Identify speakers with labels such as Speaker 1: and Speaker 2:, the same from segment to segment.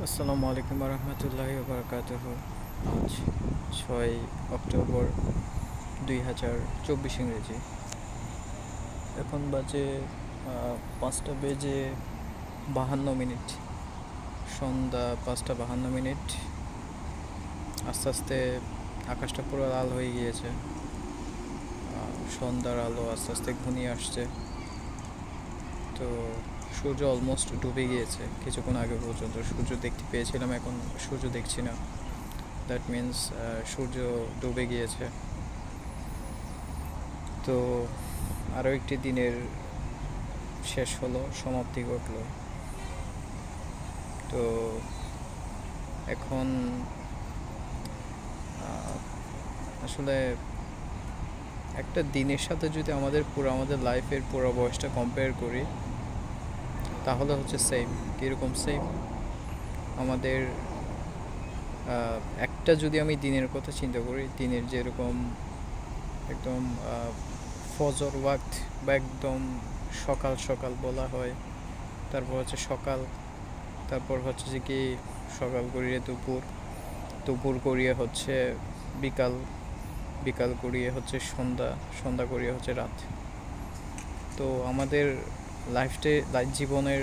Speaker 1: আসসালামু আলাইকুম রহমতুল্লাহি বারাকাতুহু। আজ 6 অক্টোবর 2024 ইংরেজি। এখন বাজে 5টা বেজে 52 মিনিট, সন্ধ্যা 5টা 52 মিনিট। আস্তে আস্তে আকাশটা পুরো লাল হয়ে গিয়েছে। সন্ধ্যার আলো আস্তে আস্তে ঘনিয়ে আসছে। তো সূর্য অলমোস্ট ডুবে গিয়েছে। কিছুক্ষণ আগে পর্যন্ত সূর্য দেখতে পেয়েছিলাম, এখন সূর্য দেখছি না। দ্যাট মিন্স সূর্য ডুবে গিয়েছে। তো আরও একটি দিনের শেষ হলো, সমাপ্তি ঘটলো। তো এখন আসলে একটা দিনের সাথে যদি আমাদের লাইফের পুরো বয়সটা কম্পেয়ার করি, তাহলে হচ্ছে সেম। কীরকম সেম? আমাদের একটা যদি আমি দিনের কথা চিন্তা করি, দিনের যেরকম একদম ফজর ওয়াক্ত বা একদম সকাল সকাল বলা হয়, তারপর হচ্ছে সকাল, তারপর হচ্ছে যে কি সকাল করিয়ে দুপুর, দুপুর করিয়ে হচ্ছে বিকাল, বিকাল করিয়ে হচ্ছে সন্ধ্যা, সন্ধ্যা করিয়ে হচ্ছে রাত। তো আমাদের জীবনের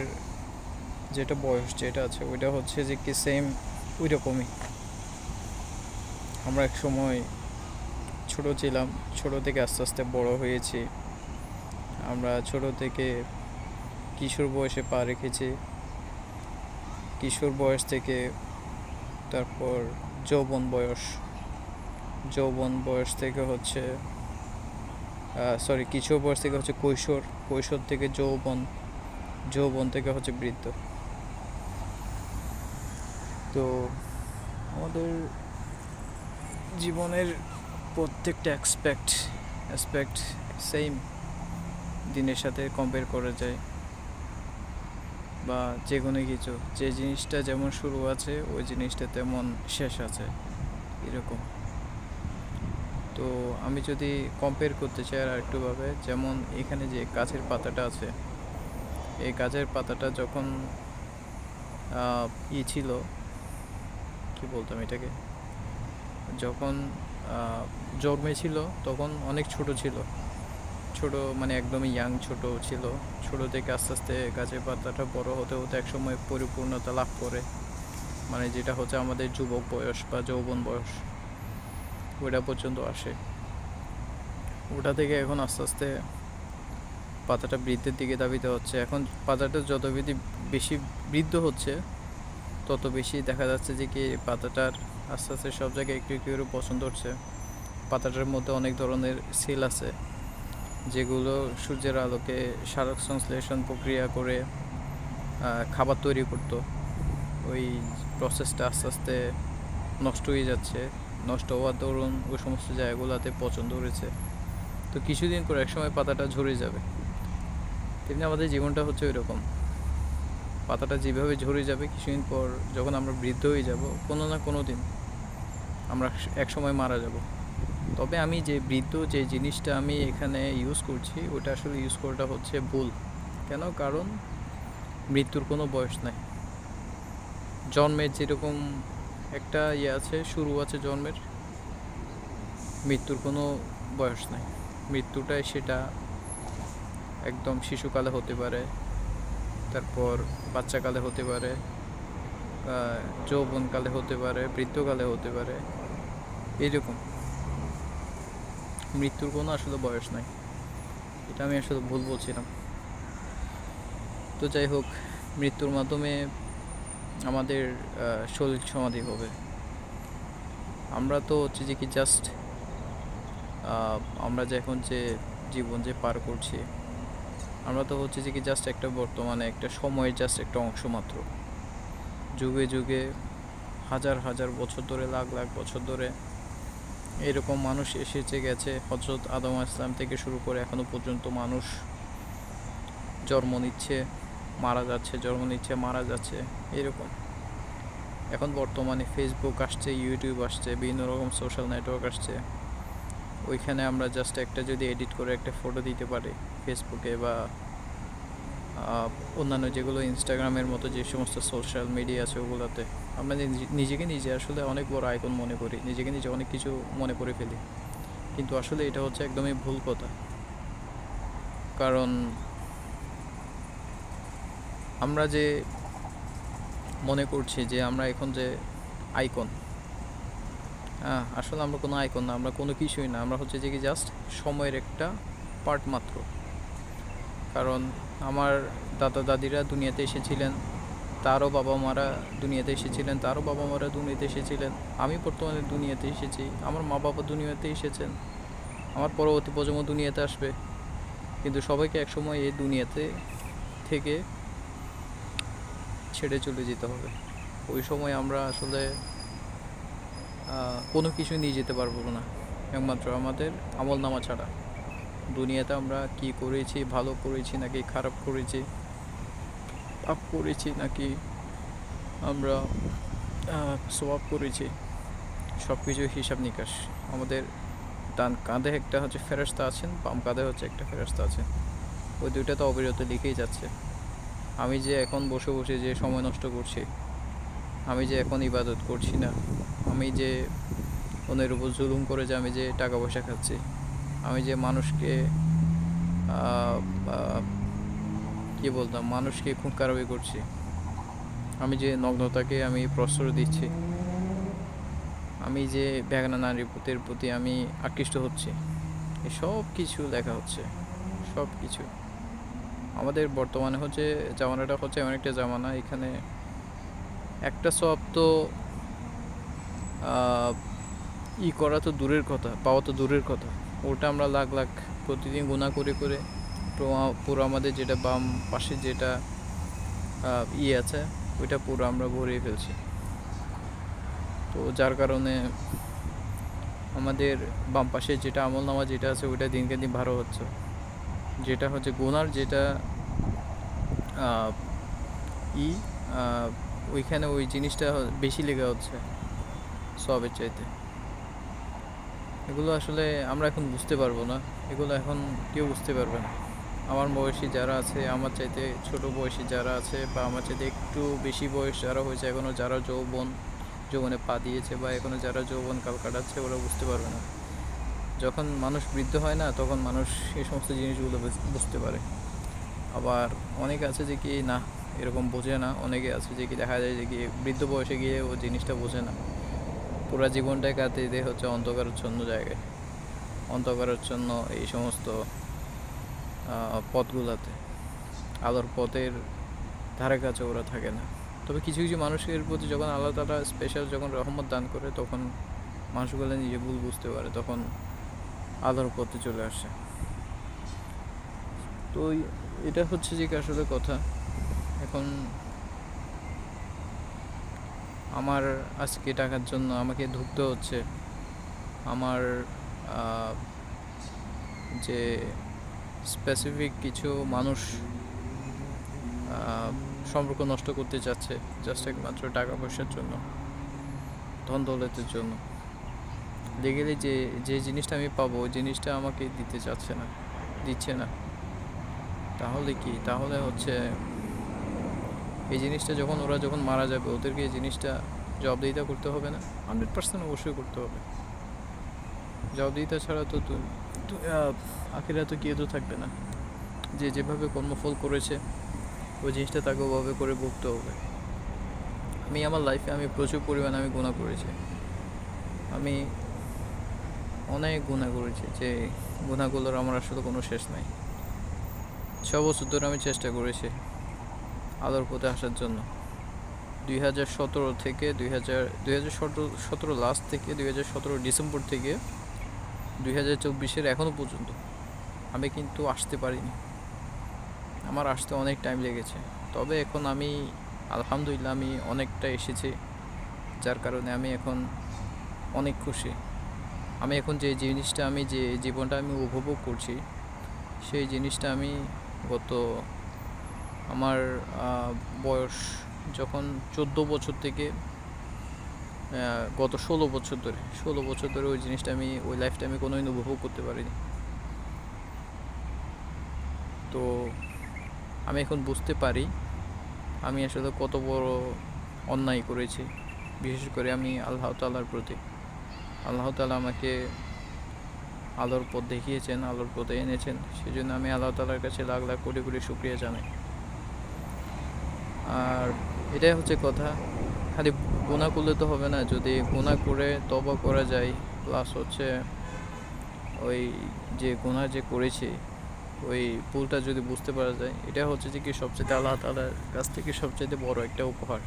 Speaker 1: যেটা বয়স যেটা আছে ওইটা হচ্ছে যে কি সেম ওই রকমই। আমরা এক সময় ছোট ছিলাম, ছোট থেকে আস্তে আস্তে বড় হয়েছি। আমরা ছোট থেকে কিশোর বয়সে পা রেখেছি, কিশোর বয়স থেকে তারপর যৌবন বয়স, যৌবন বয়স থেকে হচ্ছে কিশোর বয়স থেকে হচ্ছে কৈশোর, কৈশোর থেকে যৌবন, যৌবন থেকে হচ্ছে বৃদ্ধ। তো আমাদের জীবনের প্রত্যেকটা অ্যাসপেক্ট সেম দিনের সাথে কম্পেয়ার করা যায়, বা যে কোনো কিছু, যে জিনিসটা যেমন শুরু আছে ওই জিনিসটা তেমন শেষ আছে, এরকম। তো আমি যদি কম্পেয়ার করতে চাই আর একটুভাবে, যেমন এখানে যে গাছের পাতাটা আছে, এই গাছের পাতাটা যখন ছিল, কি বলতাম এটাকে, যখন জন্মেছিল তখন অনেক ছোট ছিল, ছোট মানে একদমই ইয়াং ছোট ছিল। ছোট থেকে আস্তে আস্তে গাছের পাতাটা বড় হতে হতে একসময় পরিপূর্ণতা লাভ করে, মানে যেটা হচ্ছে আমাদের যুবক বয়স বা যৌবন বয়স, ওইটা পর্যন্ত আসে। ওটা থেকে এখন আস্তে আস্তে পাতাটা বৃদ্ধির দিকে ধাবিত হচ্ছে। এখন পাতাটা যত বেশি বৃদ্ধ হচ্ছে, তত বেশি দেখা যাচ্ছে যে কি পাতাটার আস্তে আস্তে সব জায়গায় একটু একটু করে পছন্দ হচ্ছে। পাতাটার মধ্যে অনেক ধরনের সেল আছে, যেগুলো সূর্যের আলোকে সালোক সংশ্লেষণ প্রক্রিয়া করে খাবার তৈরি করতো। ওই প্রসেসটা আস্তে আস্তে নষ্ট হয়ে যাচ্ছে। নষ্ট হওয়ার দরুন ওই সমস্ত জায়গাগুলোতে পচন ধরেছে। তো কিছুদিন পর একসময় পাতাটা ঝরে যাবে। তেমনি আমাদের জীবনটা হচ্ছে ওই রকম। পাতাটা যেভাবে ঝরে যাবে, কিছুদিন পর যখন আমরা বৃদ্ধ হয়ে যাব, কোনো না কোনো দিন আমরা একসময় মারা যাব। তবে আমি যে বৃদ্ধ যে জিনিসটা আমি এখানে ইউজ করছি, ওটা আসলে ইউজ করাটা হচ্ছে ভুল। কেন? কারণ মৃত্যুর কোনো বয়স নাই। জন্মের যেরকম একটা আছে, শুরু আছে জন্মের, মৃত্যুর কোনো বয়স নাই। মৃত্যুটাই সেটা একদম শিশুকালে হতে পারে, তারপর বাচ্চাকালে হতে পারে, যৌবনকালে হতে পারে, বৃদ্ধকালে হতে পারে, এইরকম। মৃত্যুর কোনো আসলে বয়স নাই। এটা আমি আসলে ভুল বলছিলাম। তো যাই হোক, মৃত্যুর মাধ্যমে আমাদের শরীর সমাধি হবে। আমরা তো হচ্ছে যে কি জাস্ট আমরা যে এখন যে জীবন যে পার করছি, আমরা তো হচ্ছে যে কি জাস্ট একটা বর্তমানে একটা সময়ের জাস্ট একটা অংশ মাত্র। যুগে যুগে হাজার হাজার বছর ধরে, লাখ লাখ বছর ধরে এরকম মানুষ এসেছে গেছে। হযরত আদম ইসলাম থেকে শুরু করে এখনো পর্যন্ত মানুষ জন্ম নিচ্ছে, মারা যাচ্ছে, জন্ম নিচ্ছে, মারা যাচ্ছে, এরকম। এখন বর্তমানে ফেসবুক আসছে, ইউটিউব আসছে, বিভিন্ন রকম সোশ্যাল নেটওয়ার্ক আসছে। ওইখানে আমরা জাস্ট একটা যদি এডিট করে একটা ফটো দিতে পারি ফেসবুকে বা অন্যান্য যেগুলো ইনস্টাগ্রামের মতো যে সমস্ত সোশ্যাল মিডিয়া আছে ওগুলোতে আমরা নিজেকে নিজে আসলে অনেক বড় আইকন মনে করি, নিজেকে নিজে অনেক কিছু মনে করে ফেলি, কিন্তু আসলে এটা হচ্ছে একদমই ভুল কথা। কারণ আমরা যে মনে করছি যে আমরা এখন যে আইকন, আসলে আমরা কোনো আইকন না, আমরা কোনো কিছুই না, আমরা হচ্ছে যে কি জাস্ট সময়ের একটা পার্ট মাত্র। কারণ আমার দাদা দাদিরা দুনিয়াতে এসেছিলেন, তারও বাবা মারা দুনিয়াতে এসেছিলেন, তারও বাবা মারা দুনিয়াতে এসেছিলেন, আমি বর্তমানে দুনিয়াতে এসেছি, আমার মা বাবা দুনিয়াতে এসেছেন, আমার পরবর্তী প্রজন্ম দুনিয়াতে আসবে। কিন্তু সবাইকে একসময় এই দুনিয়াতে থেকে ছেড়ে চলে যেতে হবে। ওই সময় আমরা আসলে কোনো কিছু নিয়ে যেতে পারবো না, একমাত্র আমাদের আমলনামা ছাড়া। দুনিয়াতে আমরা কি করেছি, ভালো করেছি নাকি খারাপ করেছি, পাপ করেছি নাকি আমরা সোয়াব করেছি, সব কিছু হিসাব নিকাশ আমাদের ডান কাঁধে একটা হচ্ছে ফেরেশতা আছেন, বাম কাঁধে হচ্ছে একটা ফেরেশতা আছেন, ওই দুইটা তো অবিরত লিখেই যাচ্ছে। আমি যে এখন বসে বসে যে সময় নষ্ট করছি, আমি যে এখন ইবাদত করছি না, আমি যে অন্যের উপর জুলুম করে যে আমি যে টাকা পয়সা খাচ্ছি, আমি যে মানুষকে কি বলতাম, মানুষকে খুব খারাপই করছি, আমি যে নগ্নতাকে আমি প্রশ্রয় দিচ্ছি, আমি যে বেগানা নারীর প্রতি আমি আকৃষ্ট হচ্ছি, এই সব কিছু লেখা হচ্ছে। সব কিছু আমাদের বর্তমানে হচ্ছে জামানাটা হচ্ছে এমন একটা জামানা, এখানে একটা সব তো করা তো দূরের কথা, পাওয়া তো দূরের কথা, ওটা আমরা লাখ লাখ প্রতিদিন গুণা করে করে পুরো আমাদের যেটা বাম পাশে যেটা আছে ওইটা পুরো আমরা ভরিয়ে ফেলছি। তো যার কারণে আমাদের বাম পাশে যেটা আমলনামা যেটা আছে ওইটা দিনকে দিন ভালো হচ্ছে, যেটা হচ্ছে গুনার যেটা ওইখানে ওই জিনিসটা বেশি লেগে হচ্ছে সবের চাইতে। এগুলো আসলে আমরা এখন বুঝতে পারবো না, এগুলো এখন কেউ বুঝতে পারবে না। আমার বয়সী যারা আছে, আমার চাইতে ছোট বয়সী যারা আছে, বা আমার চাইতে একটু বেশি বয়স যারা হয়েছে এখনও, যারা যৌবনে পা দিয়েছে বা এখনও যারা যৌবন কাল কাটাচ্ছে, ওরা বুঝতে পারবে না। যখন মানুষ বৃদ্ধ হয় না, তখন মানুষ এই সমস্ত জিনিসগুলো বুঝতে পারে। আবার অনেকে আছে যে কি না এরকম বোঝে না, অনেকে আছে যে কি দেখা যায় যে কি বৃদ্ধ বয়সে গিয়ে ও জিনিসটা বোঝে না, পুরো জীবনটাই কাটিয়ে দিয়ে হচ্ছে অন্ধকারাচ্ছন্ন জায়গায়, অন্ধকারাচ্ছন্ন এই সমস্ত পথগুলোতে, আলোর পথের ধারে কাছে ওরা থাকে না। তবে কিছু কিছু মানুষের প্রতি যখন আল্লাহ তাআলা স্পেশাল যখন রহমত দান করে, তখন মানুষগুলো নিজে ভুল বুঝতে পারে, তখন আলোর পথে চলে আসে। তো এটা হচ্ছে যে আসলে কথা। এখন আমার আজকে টাকার জন্য আমাকে ধুঁকতে হচ্ছে, আমার যে স্পেসিফিক কিছু মানুষ সম্পর্ক নষ্ট করতে চাচ্ছে জাস্ট একমাত্র টাকা পয়সার জন্য, ধন দৌলতের জন্য। লিগেলি যে যে জিনিসটা আমি পাবো ওই জিনিসটা আমাকে দিচ্ছে না। তাহলে কি, তাহলে হচ্ছে এই জিনিসটা ওরা যখন মারা যাবে ওদেরকে এই জিনিসটা জবাবদিহিতা করতে হবে না? 100% অবশ্যই করতে হবে। জবাবদিহিতা ছাড়া তো আখিরাতে গিয়ে তো থাকবে না। যে যেভাবে কর্মফল করেছে ওই জিনিসটা তাকে ওভাবে করে ভুগতে হবে। আমার লাইফে আমি প্রচুর পরিমাণে আমি গুনাহ করেছি, আমি অনেক গুনাহ করেছি, যে গুনাহগুলোর আমার আসলে কোনো শেষ নাই। 6 বছর ধরে আমি চেষ্টা করেছি আলোর পথে আসার জন্য। 2017 থেকে 2017 লাস্ট থেকে 2017 ডিসেম্বর থেকে 2024 এখনও পর্যন্ত আমি কিন্তু আসতে পারিনি, আমার আসতে অনেক টাইম লেগেছে। তবে এখন আমি আলহামদুলিল্লাহ আমি অনেকটা এসেছি, যার কারণে আমি এখন অনেক খুশি। আমি এখন যে জিনিসটা আমি যে জীবনটা আমি উপভোগ করছি, সেই জিনিসটা আমি গত আমার বয়স যখন 14 বছর থেকে গত 16 বছর ধরে ওই জিনিসটা আমি ওই লাইফটা আমি কোনোদিন উপভোগ করতে পারিনি। তো আমি এখন বুঝতে পারি আমি আসলে কত বড় অন্যায় করেছি। বিশেষ করে আমি আল্লাহ তাআলার প্রতি। আল্লাহ তাআলা আমাকে আলোর পথ দেখিয়েছেন, আলোর পথে এনেছেন, সেজন্য আমি আল্লাহ তাআলার কাছে লাখ লাখ কোটি কোটি শুকরিয়া জানাই। আর এটাই হচ্ছে কথা, খালি গুনাহ করলে তো হবে না। যদি গুনাহ করে তওবা করা যায়, প্লাস হচ্ছে ওই যে গুনাহ যে করেছি ওই ভুলটা যদি বুঝতে পারা যায়, এটা হচ্ছে যে কি সবচেয়ে আল্লাহ তাআলার কাছ থেকে সবচেয়ে বড় একটা উপহার।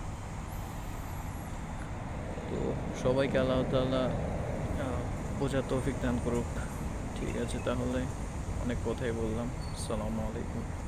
Speaker 1: তো সবাইকে আল্লাহ তাআলা বোঝার তৌফিক দান করুক। ঠিক আছে, তাহলে অনেক কথাই বললাম। আসসালামু আলাইকুম।